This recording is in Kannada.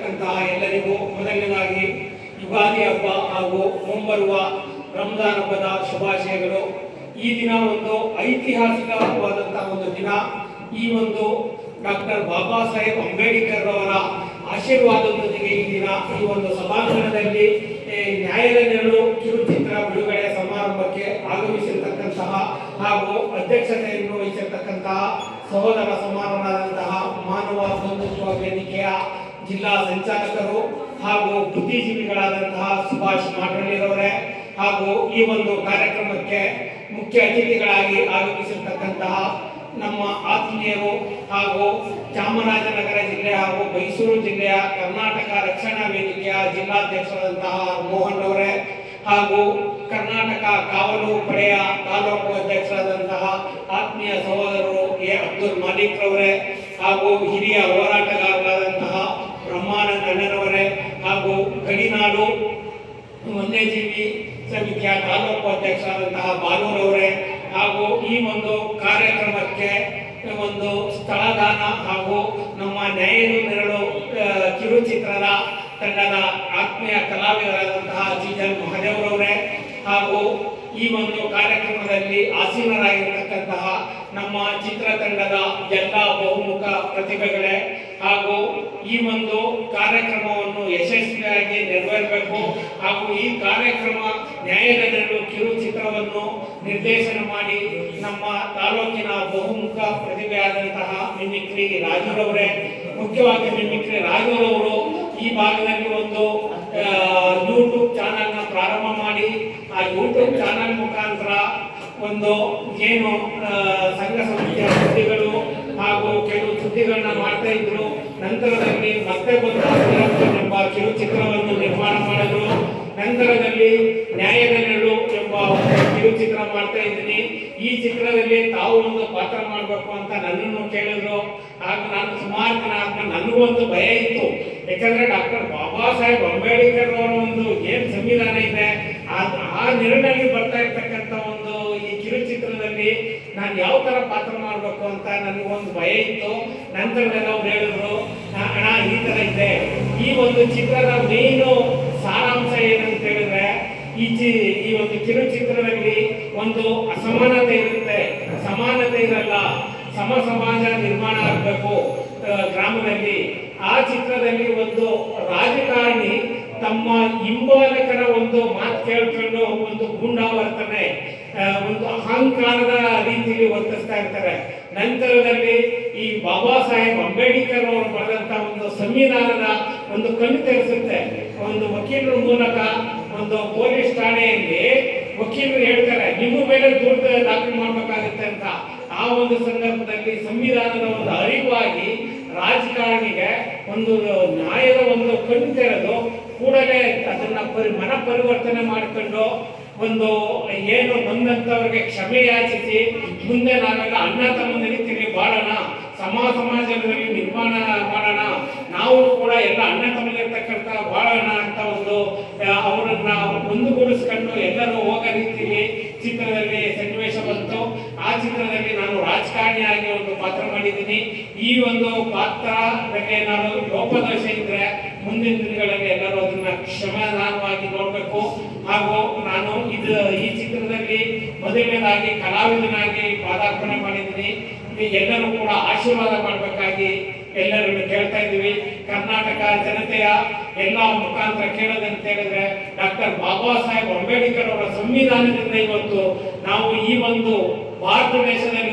ಬಂದಿರತಕ್ಕಂತಹ ಎಲ್ಲರಿಗೂ ಮೊದಲನೇದಾಗಿ ಯುಗಾದಿ ಹಬ್ಬ ಹಾಗೂ ಮುಂಬರುವ ರಂಜಾನ್ ಹಬ್ಬದ ಶುಭಾಶಯಗಳು. ಈ ದಿನ ಒಂದು ಐತಿಹಾಸಿಕವಾದಂತಹ ಒಂದು ದಿನ. ಈ ಒಂದು ಡಾಕ್ಟರ್ ಬಾಬಾ ಸಾಹೇಬ್ ಅಂಬೇಡ್ಕರ್ ಅವರ ಆಶೀರ್ವಾದದೊಂದಿಗೆ ಈ ದಿನ ಈ ಒಂದು ಸಭಾಂಗಣದಲ್ಲಿ ನ್ಯಾಯದ ನೆರಳು ಕಿರುಚಿತ್ರ ಬಿಡುಗಡೆ ಸಮಾರಂಭಕ್ಕೆ ಆಗಮಿಸಿರ್ತಕ್ಕಂತಹ ಹಾಗೂ ಅಧ್ಯಕ್ಷತೆಯನ್ನು ವಹಿಸಿರ್ತಕ್ಕಂತಹ ಸಹೋದರ ಸಮಾನರಾದಂತಹ ಮಾನವ ಬಂಧುತ್ವ ವೇದಿಕೆಯ ಜಿಲ್ಲಾ ಸಂಚಾಲಕರು ಹಾಗೂ ಬುದ್ಧಿಜೀವಿಗಳಾದಂತಹ ಸುಭಾಷ್ ಮಾಟಳ್ಳಿರವರೇ ಹಾಗೂ ಈ ಒಂದು ಕಾರ್ಯಕ್ರಮಕ್ಕೆ ಮುಖ್ಯ ಅತಿಥಿಗಳಾಗಿ ಆಗಮಿಸಿರ್ತಕ್ಕಂತಹ ನಮ್ಮ ಆತ್ಮೀಯರು ಹಾಗೂ ಚಾಮರಾಜನಗರ ಜಿಲ್ಲೆ ಹಾಗೂ ಮೈಸೂರು ಜಿಲ್ಲೆಯ ಕರ್ನಾಟಕ ರಕ್ಷಣಾ ವೇದಿಕೆಯ ಜಿಲ್ಲಾಧ್ಯಕ್ಷರಾದಂತಹ ಮೋಹನ್ ಅವರೇ ಹಾಗೂ ಕರ್ನಾಟಕ ಕಾವಲು ಪಡೆಯ ತಾಲೂಕು ಅಧ್ಯಕ್ಷರಾದಂತಹ ಆತ್ಮೀಯ ಸಹೋದರರು ಎ ಅಬ್ದುಲ್ ಮಾಲಿಕ್ ರವರೇ ಹಾಗೂ ಹಿರಿಯ ಹೋರಾಟಗಾರರಾದಂತಹ ಬ್ರಹ್ಮಾನಂದ ಅಣ್ಣನವರೇ ಹಾಗೂ ಗಡಿನಾಡು ವನ್ಯಜೀವಿ ಸಮಿತಿಯ ತಾಲೂಕು ಅಧ್ಯಕ್ಷರಾದಂತಹ ಬಾಲೂರವರೇ ಹಾಗೂ ಈ ಒಂದು ಕಾರ್ಯಕ್ರಮಕ್ಕೆ ಒಂದು ಸ್ಥಳದಾನ ಹಾಗೂ ನಮ್ಮ ನ್ಯಾಯದ ನೆರಳು ಕಿರುಚಿತ್ರದ ತಂಡದ ಆತ್ಮೀಯ ಕಲಾವಿದರಾದಂತಹ ಜಿಜನ್ ಮಹದೇವ್ರವರೇ ಹಾಗೂ ಈ ಒಂದು ಕಾರ್ಯಕ್ರಮದಲ್ಲಿ ಆಸೀನರಾಗಿರ್ತಕ್ಕಂತಹ ನಮ್ಮ ಚಿತ್ರತಂಡದ ಎಲ್ಲ ಬಹುಮುಖ ಪ್ರತಿಭೆಗಳೇ ಹಾಗೂ ಈ ಒಂದು ಕಾರ್ಯಕ್ರಮವನ್ನು ಯಶಸ್ವಿಯಾಗಿ ನೆರವೇರಬೇಕು ಹಾಗೂ ಈ ಕಾರ್ಯಕ್ರಮ ನ್ಯಾಯದ ನೆರಳು ಕಿರುಚಿತ್ರವನ್ನು ನಿರ್ದೇಶನ ಮಾಡಿ ನಮ್ಮ ತಾಲೂಕಿನ ಬಹುಮುಖ ಪ್ರತಿಭೆಯಾದಂತಹ ಮಿಮಿಕ್ರಿ ರಾಜುರವರೇ, ಮುಖ್ಯವಾಗಿ ಮಿಮಿಕ್ರಿ ರಾಜುರವರು ಈ ಭಾಗದಲ್ಲಿ ಒಂದು ಯೂಟ್ಯೂಬ್ ಚಾನಲ್ನ ಪ್ರಾರಂಭ ಮಾಡಿ ಆ ಯೂಟ್ಯೂಬ್ ಚಾನಲ್ ಮುಖಾಂತರ ಒಂದು ಏನು ಸಂಘ ಸಂಸ್ಥೆಯ ಸುದ್ದಿಗಳು ಹಾಗೂ ಕೆಲವು ಸುದ್ದಿಗಳನ್ನ ಮಾಡ್ತಾ ಇದ್ರು. ನಂತರದಲ್ಲಿ ಮತ್ತೆ ಬಂದ ಎಂಬ ಕಿರುಚಿತ್ರವನ್ನು ನಿರ್ಮಾಣ ಮಾಡಿದ್ರು. ನಂತರದಲ್ಲಿ ನ್ಯಾಯದ ನೆರಳು ಎಂಬ ಕಿರುಚಿತ್ರ ಮಾಡ್ತಾ ಇದ್ದೀನಿ. ಈ ಚಿತ್ರದಲ್ಲಿ ತಾವು ಒಂದು ಪಾತ್ರ ಮಾಡಬೇಕು ಅಂತ ನನ್ನನ್ನು ಕೇಳಿದ್ರು. ಆಗ ನಾನು ಸುಮಾರು ದಿನ ಆದ್ಮೇಲೆ ನನಗೂ ಒಂದು ಭಯ ಇತ್ತು. ಯಾಕಂದ್ರೆ ಡಾಕ್ಟರ್ ಬಾಬಾ ಸಾಹೇಬ್ ಅಂಬೇಡ್ಕರ್ ಅವರ ಒಂದು ಏನ್ ಸಂವಿಧಾನ ಇದೆ ಆ ನೆರಳಲ್ಲಿ ಬರ್ತಾ ಇರ್ತಕ್ಕಂಥ ಒಂದು ಈ ಕಿರುಚಿತ್ರದಲ್ಲಿ ನಾನು ಯಾವ ತರ ಪಾತ್ರ ಮಾಡಬೇಕು ಅಂತ ನನಗೊಂದು ಭಯ ಇತ್ತು. ನಂತರದಲ್ಲಿ ಅವ್ರು ಹೇಳಿದ್ರು, ಅಣ್ಣ ಈ ತರ ಇದೆ. ಈ ಒಂದು ಚಿತ್ರದ ಮೇನು ಸಾರಾಂಶ ಏನಂತ ಹೇಳಿದ್ರೆ ಈ ಒಂದು ಕಿರುಚಿತ್ರದಲ್ಲಿ ಒಂದು ಅಸಮಾನತೆ ಇರುತ್ತೆ, ಸಮಾನತೆ ಇರಲ್ಲ, ಸಮ ಸಮಾಜ ನಿರ್ಮಾಣ ಆಗಬೇಕು ಗ್ರಾಮದಲ್ಲಿ. ಆ ಚಿತ್ರದಲ್ಲಿ ಒಂದು ರಾಜಕಾರಣಿ ತಮ್ಮ ಹಿಂಬಾಲಕರ ಒಂದು ಮಾತು ಕೇಳ್ಕೊಂಡು ಒಂದು ಗೂಂಡಾವರ್ತನೆ, ಒಂದು ಅಹಂಕಾರದ ರೀತಿಯಲ್ಲಿ ವರ್ತಿಸ್ತಾ ಇರ್ತಾರೆ. ನಂತರದಲ್ಲಿ ಈ ಬಾಬಾ ಸಾಹೇಬ್ ಅಂಬೇಡ್ಕರ್ ಅವರು ಬರೆದಂತ ಒಂದು ಸಂವಿಧಾನದ ಒಂದು ಕಣ್ಣು ತೆರೆಸುತ್ತೆ. ಒಂದು ವಕೀಲರ ಮೂಲಕ ಒಂದು ಪೊಲೀಸ್ ಠಾಣೆಯಲ್ಲಿ ವಕೀಲರು ಹೇಳ್ತಾರೆ ನಿಮ್ಮ ಮೇಲೆ ದೂರು ದಾಖಲು ಮಾಡಬೇಕಾಗುತ್ತೆ ಅಂತ. ಆ ಒಂದು ಸಂದರ್ಭದಲ್ಲಿ ಸಂವಿಧಾನದ ಒಂದು ಅರಿವಾಗಿ ರಾಜಕಾರಣಿಗೆ ಒಂದು ನ್ಯಾಯದ ಒಂದು ಕಣ್ಣು ತೆರೆದು ಕೂಡಲೇ ಅದನ್ನ ಮನ ಪರಿವರ್ತನೆ ಮಾಡಿಕೊಂಡು ಒಂದು ಏನು ನೊಂದಂತವ್ರಿಗೆ ಕ್ಷಮೆ ಯಾಚಿಸಿ ಮುಂದೆ ನಾವೆಲ್ಲ ಅಣ್ಣ ತಮ್ಮ ರೀತಿಯಲ್ಲಿ ಬಾಳೋಣ, ಸಮಾಜದಲ್ಲಿ ನಿರ್ಮಾಣ ಮಾಡೋಣ, ನಾವು ಕೂಡ ಎಲ್ಲ ಅಣ್ಣ ತಮ್ಮಲ್ಲಿರ್ತಕ್ಕಂಥ ಬಾಳೋಣ ಅಂತ ಒಂದು ಅವರನ್ನ ಒಂದುಗೂಡಿಸ್ಕೊಂಡು ಎಲ್ಲರೂ ಹೋಗೋ ರೀತಿಯಲ್ಲಿ ಚಿತ್ರದಲ್ಲಿ ಸನ್ನಿವೇಶ ಬಂತು. ಆ ಚಿತ್ರದಲ್ಲಿ ನಾನು ರಾಜಕಾರಣಿಯಾಗಿ ಒಂದು ಪಾತ್ರ ಮಾಡಿದ್ದೀನಿ. ಈ ಒಂದು ಪಾತ್ರದಲ್ಲಿ ನಾನು ಲೋಪದೋಷ ಇದ್ರೆ ಮುಂದಿನ ದಿನಗಳಲ್ಲಿ ಎಲ್ಲರೂ ಅದನ್ನ ಕ್ಷಮಾದಾನವಾಗಿ ನೋಡ್ಬೇಕು. ಹಾಗೂ ನಾನು ಈ ಚಿತ್ರದಲ್ಲಿ ಮೊದಲನೇದಾಗಿ ಕಲಾವಿದನಾಗಿ ಪಾದಾರ್ಪಣೆ ಮಾಡಿದ್ದೀನಿ. ಎಲ್ಲರೂ ಕೂಡ ಆಶೀರ್ವಾದ ಮಾಡಬೇಕಾಗಿ ಎಲ್ಲರನ್ನು ಕೇಳ್ತಾ ಇದ್ದೀವಿ. ಕರ್ನಾಟಕ ಜನತೆಯ ಎಲ್ಲ ಮುಖಾಂತರ ಕೇಳೋದಂತ ಹೇಳಿದ್ರೆ ಡಾಕ್ಟರ್ ಬಾಬಾ ಸಾಹೇಬ್ ಅಂಬೇಡ್ಕರ್ ಅವರ ಸಂವಿಧಾನದಿಂದ ಇವತ್ತು ನಾವು ಈ ಒಂದು ಭಾರತ ದೇಶದಲ್ಲಿ